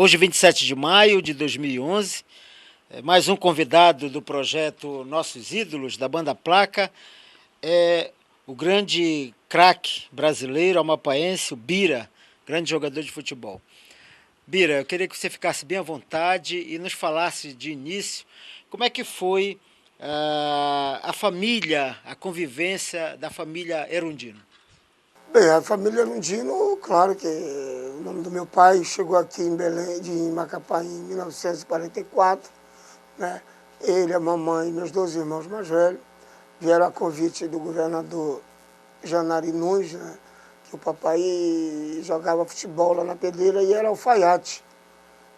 Hoje, 27 de maio de 2011, mais um convidado do projeto Nossos Ídolos, da banda Placa, é o grande craque brasileiro, amapaense, o Bira, grande jogador de futebol. Bira, eu queria que você ficasse bem à vontade e nos falasse de início como é que foi a família, a convivência da família Erundino. Bem, a família Erundino, claro que o nome do meu pai chegou aqui em Belém, em Macapá, em 1944, né? Ele, a mamãe e meus 2 irmãos mais velhos vieram a convite do governador Janari Nunes, né? Que o papai jogava futebol lá na Pedreira e era alfaiate.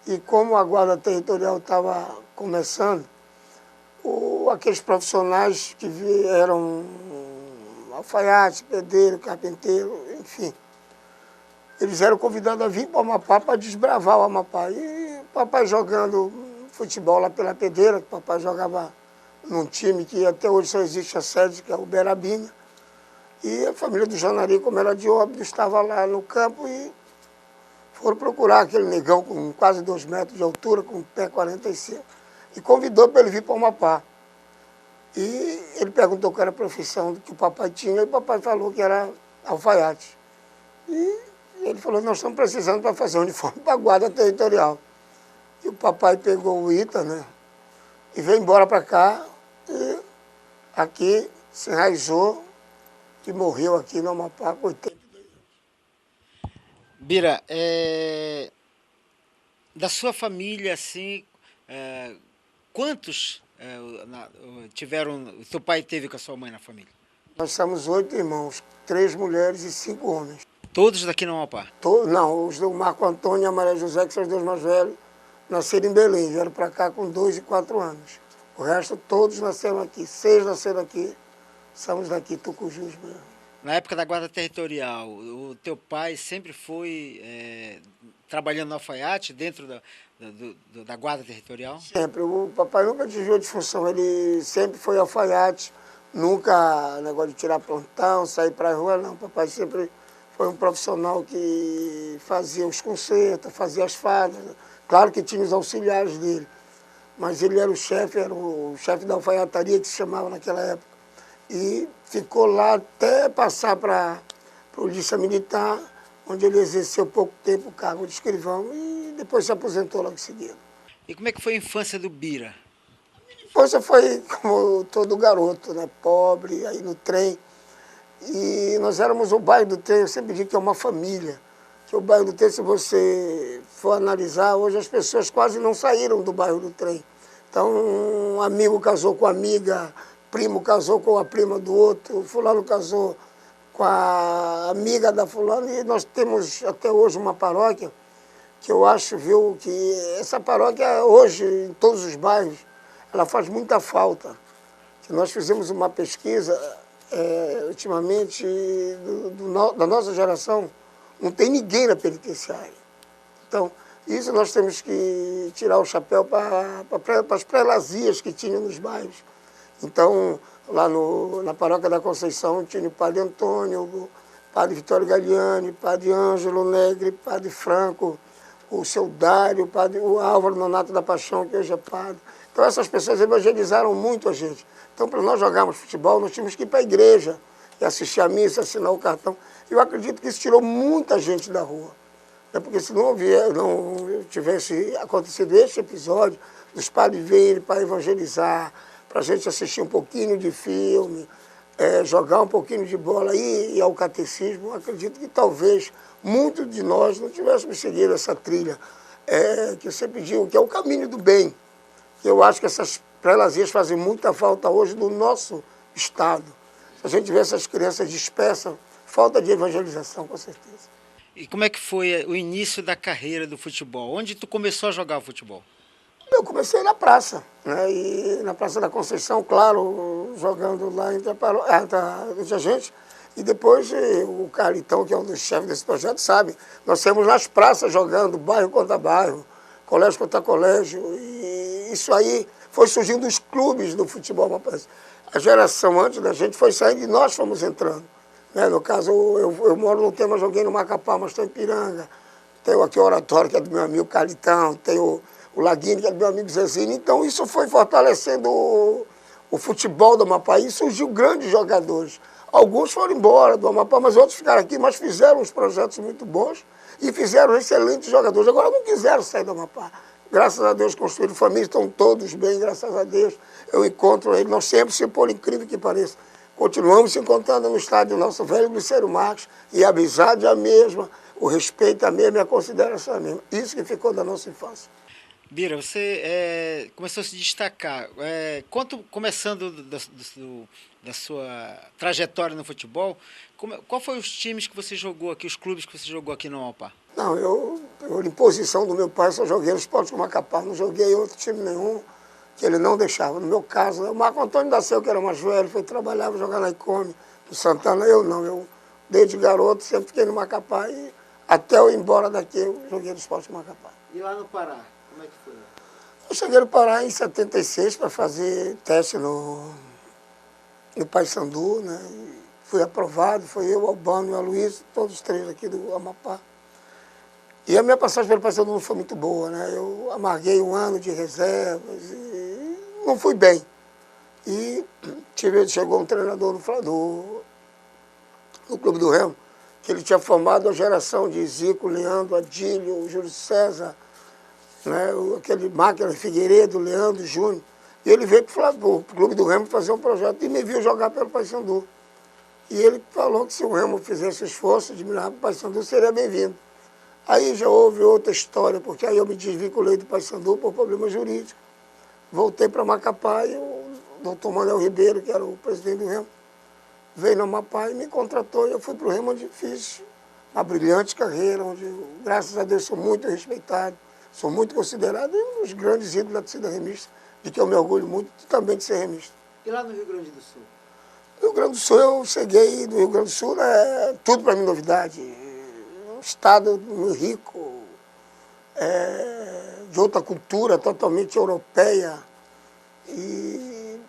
E como a guarda territorial estava começando, aqueles profissionais que eram alfaiate, pedreiro, carpinteiro, enfim, eles eram convidados a vir para o Amapá para desbravar o Amapá. E o papai jogando futebol lá pela Pedreira, o papai jogava num time que até hoje só existe a sede, que é o Berabinha. E a família do Janari, como era de Óbidos, estava lá no campo e foram procurar aquele negão com quase 2 metros de altura, com pé 45, e convidou para ele vir para o Amapá. E ele perguntou qual era a profissão que o papai tinha, e o papai falou que era alfaiate. E ele falou, nós estamos precisando para fazer um uniforme para a guarda territorial. E o papai pegou o ITA, né, e veio embora para cá, e aqui se enraizou e morreu aqui no Amapá com 82 anos. Bira, da sua família, assim, quantos tiveram, o seu pai teve com a sua mãe na família? Nós somos 8 irmãos, 3 mulheres e 5 homens. Todos daqui no Amapá? Não, os do Marco Antônio e a Maria José, que são os 2 mais velhos, nasceram em Belém, vieram para cá com 2 e 4 anos. O resto, todos nasceram aqui, 6 nasceram aqui, somos daqui, Tucujus mesmo. Na época da Guarda Territorial, o teu pai sempre foi trabalhando no alfaiate dentro da Guarda Territorial? Sempre. O papai nunca desviou de função, ele sempre foi alfaiate, nunca negócio de tirar plantão, sair para a rua, não. O papai sempre foi um profissional que fazia os concertos, fazia as fadas. Claro que tinha os auxiliares dele, mas ele era o chefe da alfaiataria, que se chamava naquela época. E ficou lá até passar para a Polícia Militar, onde ele exerceu pouco tempo o cargo de escrivão e depois se aposentou logo em seguida. E como é que foi a infância do Bira? A infância foi como todo garoto, né? Pobre, aí no trem. E nós éramos o bairro do trem, eu sempre digo que é uma família. Que o bairro do trem, se você for analisar, hoje as pessoas quase não saíram do bairro do trem. Então, um amigo casou com a amiga, primo casou com a prima do outro, fulano casou com a amiga da fulana, e nós temos até hoje uma paróquia que eu acho, viu, que essa paróquia hoje, em todos os bairros, ela faz muita falta. Que nós fizemos uma pesquisa, ultimamente, da nossa geração, não tem ninguém na penitenciária. Então, isso nós temos que tirar o chapéu para as prelazias que tinham nos bairros. Então, lá na Paróquia da Conceição, tinha o Padre Antônio, o Padre Vitório Galiani, o Padre Ângelo Negre, o Padre Franco, o Seu Dário, o Álvaro Nonato da Paixão, que hoje é padre. Então, essas pessoas evangelizaram muito a gente. Então, para nós jogarmos futebol, nós tínhamos que ir para a igreja e assistir a missa, assinar o cartão. Eu acredito que isso tirou muita gente da rua. Porque se não tivesse acontecido esse episódio, dos padres virem para evangelizar, para a gente assistir um pouquinho de filme, jogar um pouquinho de bola e ir ao catecismo, acredito que talvez muitos de nós não tivéssemos seguido essa trilha, que eu sempre digo que é o caminho do bem. Eu acho que essas prelazias fazem muita falta hoje no nosso estado. Se a gente vê essas crianças dispersas, falta de evangelização, com certeza. E como é que foi o início da carreira do futebol? Onde tu começou a jogar futebol? Eu comecei na praça, né? E na Praça da Conceição, claro, jogando lá entre a gente. E depois o Carlitão, que é um dos chefes desse projeto, sabe. Nós temos nas praças jogando, bairro contra bairro, colégio contra colégio. E isso aí foi surgindo os clubes do futebol mapaense. A geração antes da gente foi saindo e nós fomos entrando. Né? No caso, eu moro no tema, joguei no Macapá, mas estou em Piranga. tem aqui o Oratório, que é do meu amigo Carlitão, tem o Laguinho, que é do meu amigo Zezinho. Então isso foi fortalecendo o futebol do Amapá e surgiu grandes jogadores. Alguns foram embora do Amapá, mas outros ficaram aqui, mas fizeram uns projetos muito bons e fizeram excelentes jogadores. Agora não quiseram sair do Amapá. Graças a Deus construíram família, estão todos bem, graças a Deus. Eu encontro eles, nós sempre, por incrível que pareça, continuamos se encontrando no estádio nosso velho Glicério Marques, e a amizade é a mesma, o respeito é a mesma e a consideração é a mesma. Isso que ficou da nossa infância. Bira, você começou a se destacar. Começando da sua trajetória no futebol, qual foi os times que você jogou aqui, os clubes que você jogou aqui no Amapá? Não, eu em posição do meu pai, só joguei no Esporte do Macapá, não joguei outro time nenhum, que ele não deixava. No meu caso, o Marco Antônio da Seu, que era mais velho, foi trabalhar, jogar na Icome, no Santana, eu não. Eu, desde garoto, sempre fiquei no Macapá e até eu ir embora daqui, eu joguei no Esporte do Macapá. E lá no Pará, como é que foi? Eu cheguei no Pará em 76 para fazer teste no Paysandu, né? E fui aprovado, foi eu, o Albano e o Aloysio, todos os três aqui do Amapá. E a minha passagem pelo Paysandu não foi muito boa, né? Eu amarguei um ano de reservas e não fui bem. E chegou um treinador no Clube do Remo, que ele tinha formado a geração de Zico, Leandro, Adílio, Júlio César, né? Aquele Máquina Figueiredo, Leandro, Júnior. E ele veio para o Clube do Remo fazer um projeto e me viu jogar pelo Paysandu. E ele falou que se o Remo fizesse esforço de me levar para o Paysandu, seria bem-vindo. Aí já houve outra história, porque aí eu me desvinculei do Paysandu por problema jurídico. Voltei para Macapá e o doutor Manuel Ribeiro, que era o presidente do Remo, veio no Amapá e me contratou. E eu fui para o Remo, onde fiz uma brilhante carreira, onde, graças a Deus, sou muito respeitado, sou muito considerado e um dos grandes ídolos da torcida remista, de que eu me orgulho muito também de ser remista. E lá no Rio Grande do Sul? No Rio Grande do Sul, eu cheguei do Rio Grande do Sul, é tudo para mim novidade. Um estado muito rico, de outra cultura, totalmente europeia. E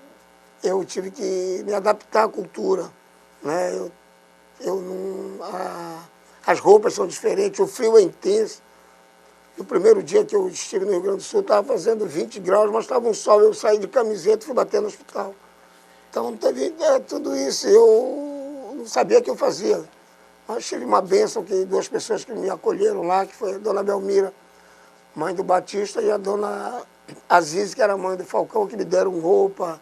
eu tive que me adaptar à cultura, né? As roupas são diferentes, o frio é intenso. No primeiro dia que eu estive no Rio Grande do Sul, estava fazendo 20 graus, mas estava um sol. Eu saí de camiseta e fui bater no hospital. Então, teve tudo isso. Eu não sabia o que eu fazia. Mas tive uma bênção, que duas pessoas que me acolheram lá, que foi a dona Belmira, mãe do Batista, e a dona Aziz, que era mãe do Falcão, que me deram roupa,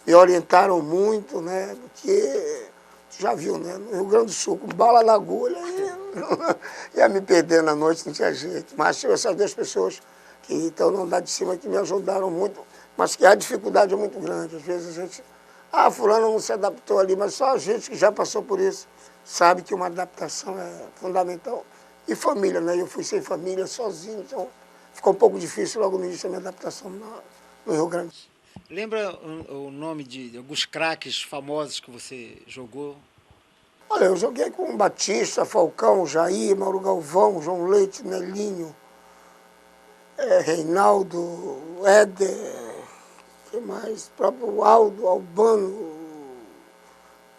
me orientaram muito, né? Porque, já viu, né? No Rio Grande do Sul, com bala na agulha, ia me perder na noite, não tinha jeito. Mas tive essas duas pessoas que estão no andar de cima, que me ajudaram muito, mas que a dificuldade é muito grande. Às vezes a gente, fulano não se adaptou ali, mas só a gente que já passou por isso sabe que uma adaptação é fundamental. E família, né? Eu fui sem família, sozinho, então ficou um pouco difícil logo no início a minha adaptação no Rio Grande. Lembra o nome de alguns craques famosos que você jogou? Olha, eu joguei com Batista, Falcão, Jair, Mauro Galvão, João Leite, Nelinho, Reinaldo, Éder, que mais? O próprio Aldo, Albano,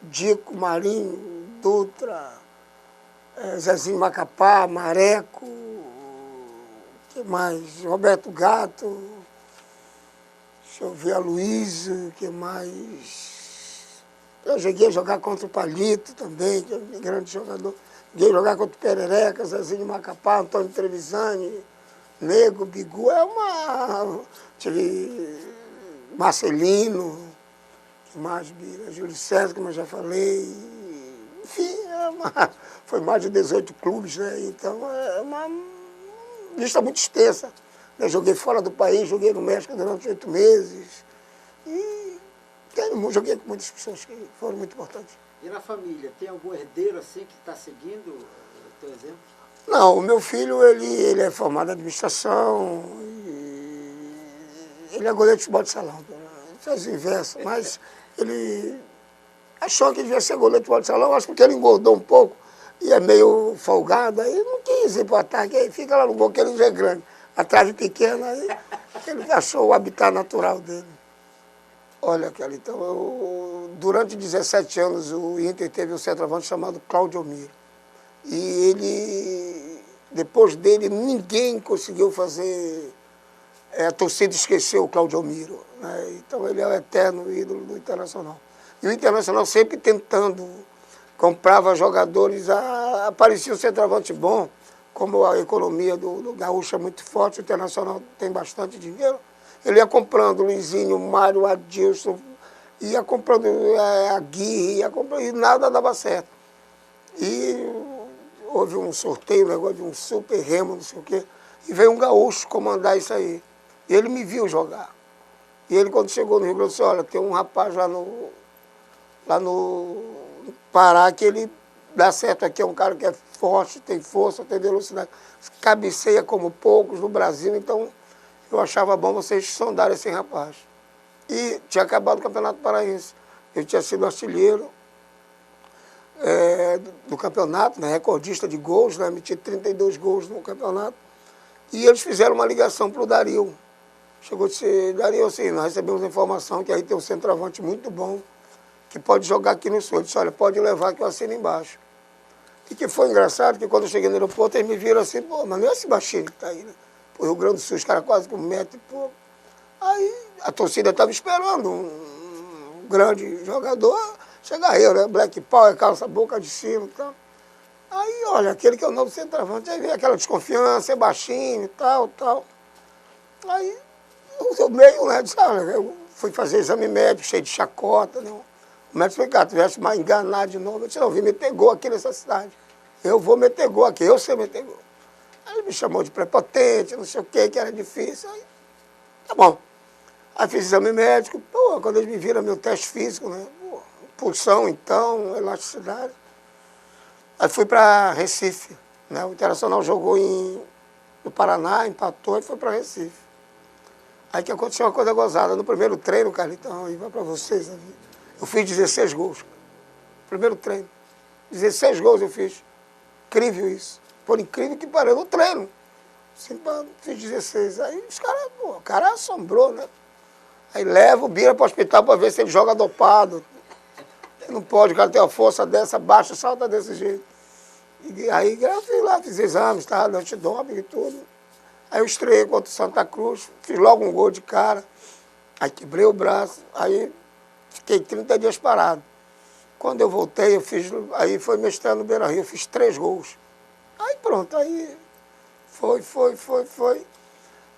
Dico, Marinho, Dutra, Zezinho Macapá, Mareco, que mais? Roberto Gato, deixa eu ver, Aloysio, que mais? Eu cheguei a jogar contra o Palito também, que é um grande jogador. Cheguei a jogar contra o Perereca, Zezinho Macapá, Antônio Trevisani, Nego, Bigu, tive Marcelino, que mais, Bira, Júlio César, como eu já falei. Enfim, foi mais de 18 clubes, né? Então é uma lista muito extensa. Eu joguei fora do país, joguei no México durante 8 meses. E joguei com muitas pessoas que foram muito importantes. E na família, tem algum herdeiro assim que está seguindo o teu exemplo? Não, o meu filho, ele é formado em administração, ele é goleiro de futebol de salão, ele faz o inverso, mas ele achou que devia ser goleiro de futebol de salão, acho que porque ele engordou um pouco e é meio folgado, aí não quis ir para o ataque, aí fica lá no gol, que ele já é grande, a trave pequena, aí ele achou o habitat natural dele. Olha, Kelly, então, durante 17 anos o Inter teve um centroavante chamado Claudio Miro. E ele depois dele, ninguém conseguiu fazer... a torcida esqueceu o Cláudio Almiro, né? Então ele é o eterno ídolo do Internacional. E o Internacional sempre tentando, comprava jogadores, aparecia um centroavante bom, como a economia do Gaúcho é muito forte, o Internacional tem bastante dinheiro, ele ia comprando Luizinho, Mário, Adilson, ia comprando a Aguirre, ia comprando, e nada dava certo. E houve um sorteio, um negócio de um super remo, não sei o quê, e veio um gaúcho comandar isso aí. E ele me viu jogar. E ele, quando chegou no Rio Grande do Sul, olha, tem um rapaz lá no Pará que ele dá certo aqui, é um cara que é forte, tem força, tem velocidade, cabeceia como poucos no Brasil, então eu achava bom vocês sondarem esse rapaz. E tinha acabado o Campeonato Paraense. Eu tinha sido artilheiro do campeonato, né, recordista de gols, né, meti 32 gols no campeonato. E eles fizeram uma ligação para o Dario. Chegou a dizer, Dario, assim, nós recebemos a informação que aí tem um centroavante muito bom, que pode jogar aqui no Sul. Eu disse, olha, pode levar que eu assino embaixo. E que foi engraçado, que quando eu cheguei no aeroporto, eles me viram assim, pô, mas não é esse baixinho que está aí, né? Pô, Rio Grande do Sul, os caras quase com 1 metro e pouco. Aí a torcida estava esperando um grande jogador chegar eu, né? Black Power, calça boca de cima e tal. Aí, olha, aquele que é o novo centroavante, aí veio aquela desconfiança, é baixinho e tal, tal. Aí, eu meio, né, disse, olha, eu fui fazer exame médico, cheio de chacota, né? O médico falou, cara, tivesse mais enganado de novo. Eu disse, não, vim meter gol aqui nessa cidade. Eu vou meter gol aqui, eu sei meter gol. Aí ele me chamou de prepotente, não sei o que era difícil. Aí, tá bom. Aí fiz exame médico, pô, quando eles me viram meu teste físico, né? Pô, pulsão, então, elasticidade. Aí fui para Recife, né? O Internacional jogou no Paraná, empatou e foi para Recife. Aí que aconteceu uma coisa gozada. No primeiro treino, Carlitão, e vai para vocês, eu fiz 16 gols. Primeiro treino. 16 gols eu fiz. Incrível isso. Por incrível que pareça, no treino. Fiz 16. Aí os caras, pô, o cara assombrou, né? Aí leva o Bira para o hospital para ver se ele joga dopado. Ele não pode, o cara tem uma força dessa, baixa, salta desse jeito. E aí eu fui lá, fiz exames, tá, antidoping e tudo. Aí eu estreiei contra o Santa Cruz, fiz logo um gol de cara. Aí quebrei o braço, aí fiquei 30 dias parado. Quando eu voltei, aí foi mestrando no Beira-Rio, eu fiz 3 gols. Aí pronto, aí foi.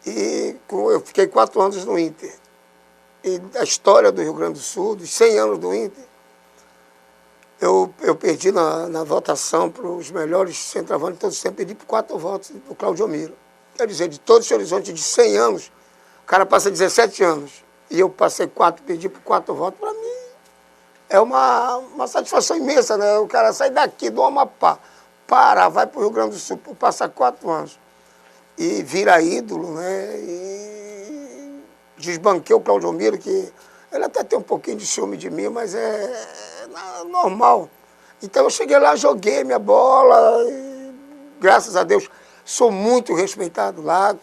E eu fiquei 4 anos no Inter. E a história do Rio Grande do Sul, dos 100 anos do Inter, eu perdi na votação para os melhores centroavantes, então eu sempre perdi por 4 votos para o Cláudio Almiro. Quer dizer, de todo esse horizonte de 100 anos, o cara passa 17 anos. E eu passei 4, perdi por 4 votos, para mim é uma satisfação imensa, né? O cara sai daqui do Amapá, vai para o Rio Grande do Sul, passar 4 anos e vira ídolo, né? E desbanquei o Cláudio Almiro, que ele até tem um pouquinho de ciúme de mim, mas é normal. Então eu cheguei lá, joguei minha bola, e, graças a Deus, sou muito respeitado lá.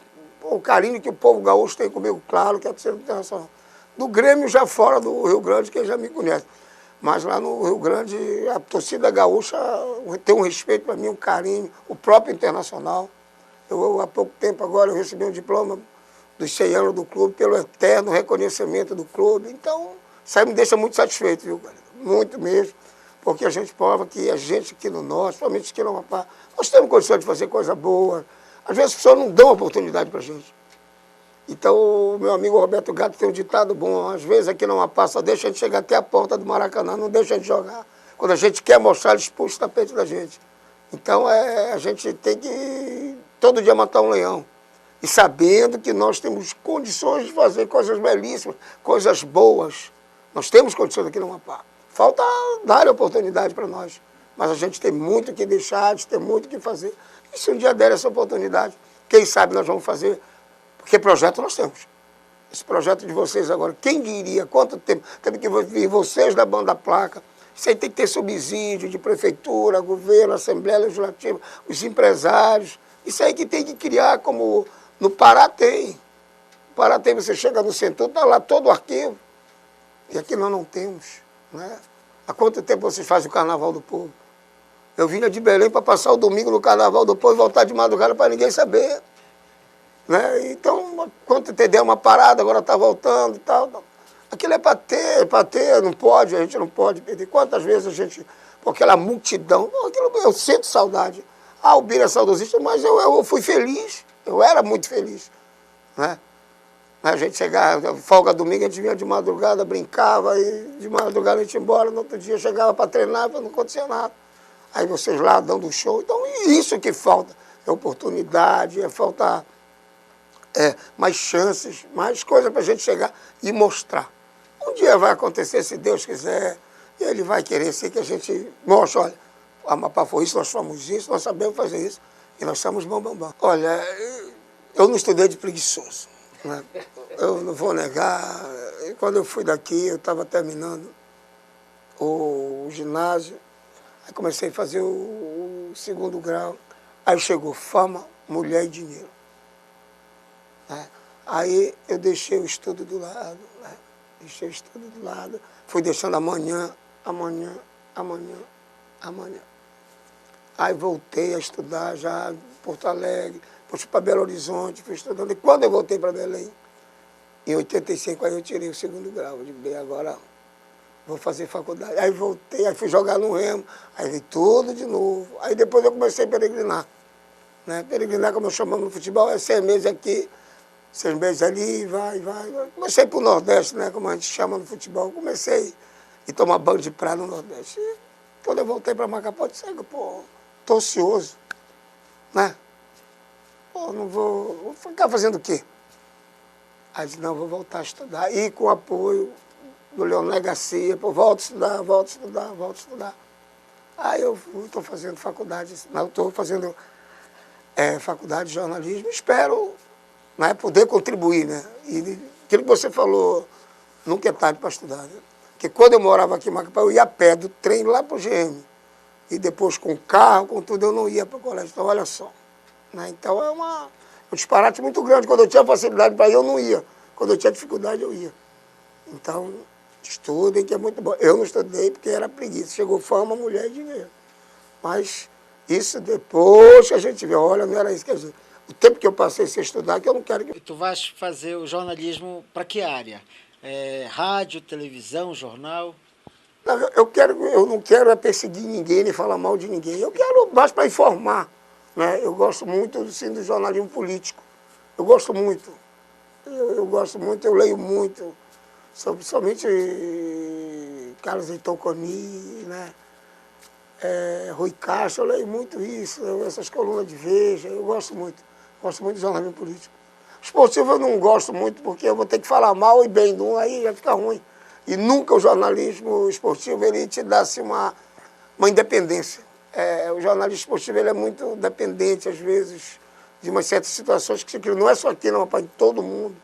O carinho que o povo gaúcho tem comigo, claro, que é torcida internacional. Do Grêmio já fora do Rio Grande, quem já me conhece. Mas lá no Rio Grande, a torcida gaúcha tem um respeito para mim, um carinho, o próprio Internacional. Há pouco tempo agora eu recebi um diploma dos 100 anos do clube, pelo eterno reconhecimento do clube. Então, isso aí me deixa muito satisfeito, viu, galera? Muito mesmo, porque a gente prova que a gente aqui no Norte, principalmente aqui no Amapá, nós temos condição de fazer coisa boa. Às vezes as pessoas não dão oportunidade para a gente. Então, o meu amigo Roberto Gato tem um ditado bom, às vezes aqui no Amapá só deixa a gente chegar até a porta do Maracanã, não deixa a gente jogar. Quando a gente quer mostrar, eles puxam o tapete da gente. Então, a gente tem que todo dia matar um leão. E sabendo que nós temos condições de fazer coisas belíssimas, coisas boas. Nós temos condições aqui no Amapá. Falta dar oportunidade para nós. Mas a gente tem muito que deixar, a gente tem muito que fazer. E se um dia der essa oportunidade, quem sabe nós vamos fazer, porque projeto nós temos. Esse projeto de vocês agora, quem diria, quanto tempo, teve que vir vocês da Banda Placa, isso aí tem que ter subsídio de prefeitura, governo, Assembleia Legislativa, os empresários, isso aí que tem que criar, como no Pará tem. No Pará tem, você chega no centro, está lá todo o arquivo, e aqui nós não temos, né? Há quanto tempo vocês fazem o Carnaval do Povo? Eu vinha de Belém para passar o domingo no carnaval, depois voltar de madrugada para ninguém saber. Né? Então, quando der uma parada, agora está voltando e tal. Aquilo é para ter, não pode, a gente não pode perder. Quantas vezes a gente, com aquela multidão, eu sinto saudade. Ah, o Bira é saudosista, mas eu fui feliz, eu era muito feliz. Né? A gente chegava, folga domingo, a gente vinha de madrugada, brincava, e de madrugada a gente ia embora, no outro dia chegava para treinar, não acontecia nada. Aí vocês lá dando show. Então, isso que falta. É oportunidade, é falta mais chances, mais coisas para a gente chegar e mostrar. Um dia vai acontecer, se Deus quiser, e Ele vai querer sim que a gente mostre, olha, o Amapá foi isso, nós somos isso, nós sabemos fazer isso, e nós somos bam. Olha, eu não estudei de preguiçoso, né? Eu não vou negar, quando eu fui daqui, eu estava terminando o ginásio, aí comecei a fazer o segundo grau, aí chegou fama, mulher e dinheiro. Né? Aí eu deixei o estudo do lado, né? Deixei o estudo do lado, fui deixando amanhã. Aí voltei a estudar já em Porto Alegre, fui para Belo Horizonte, fui estudando. E quando eu voltei para Belém, em 85, aí eu tirei o segundo grau. Eu digo, bem, agora vou fazer faculdade. Aí voltei, aí fui jogar no Remo, aí veio tudo de novo. Aí depois eu comecei a peregrinar. Né? Peregrinar, como eu chamamos no futebol, é 6 meses aqui, 6 meses ali, vai. Comecei para o Nordeste, né? Como a gente chama no futebol. Comecei a tomar banho de praia no Nordeste. E quando eu voltei para Macapá, eu disse, pô, estou ansioso. Né? Pô, não vou ficar fazendo o quê? Aí disse, não, vou voltar a estudar. E com o apoio do Leonel Garcia, pô, volto a estudar. Aí eu estou fazendo faculdade, estou fazendo faculdade de jornalismo, espero, né, poder contribuir, né? E aquilo que você falou, nunca é tarde para estudar, né? Porque quando eu morava aqui em Macapá, eu ia a pé do trem lá para o GM. E depois com carro, com tudo, eu não ia para o colégio. Então, olha só. Né? Então, é um disparate muito grande. Quando eu tinha facilidade para ir, eu não ia. Quando eu tinha dificuldade, eu ia. Então, estudem, que é muito bom. Eu não estudei porque era preguiça. Chegou fama, mulher e dinheiro. Mas isso depois que a gente vê, olha, não era isso. Quer dizer, o tempo que eu passei sem estudar, que eu não quero que... E tu vais fazer o jornalismo para que área? Rádio, televisão, jornal? Não, eu não quero perseguir ninguém, nem falar mal de ninguém. Eu quero mais para informar. Né? Eu gosto muito sim, do jornalismo político. Eu gosto muito. Eu gosto muito, eu leio muito. Somente Carlos Heitor Coni, né? Rui Castro, eu leio muito isso, essas colunas de Veja, eu gosto muito. Gosto muito do jornalismo político. Esportivo eu não gosto muito, porque eu vou ter que falar mal e bem de um, aí já fica ruim. E nunca o jornalismo esportivo ele te dá assim, uma independência. O jornalismo esportivo ele é muito dependente, às vezes, de umas certas situações que não é só aqui, não, para todo mundo,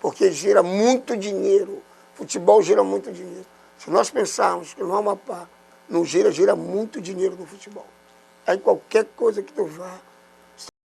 porque gira muito dinheiro. Futebol gira muito dinheiro. Se nós pensarmos que no Amapá não gira muito dinheiro no futebol. Aí qualquer coisa que tu vá,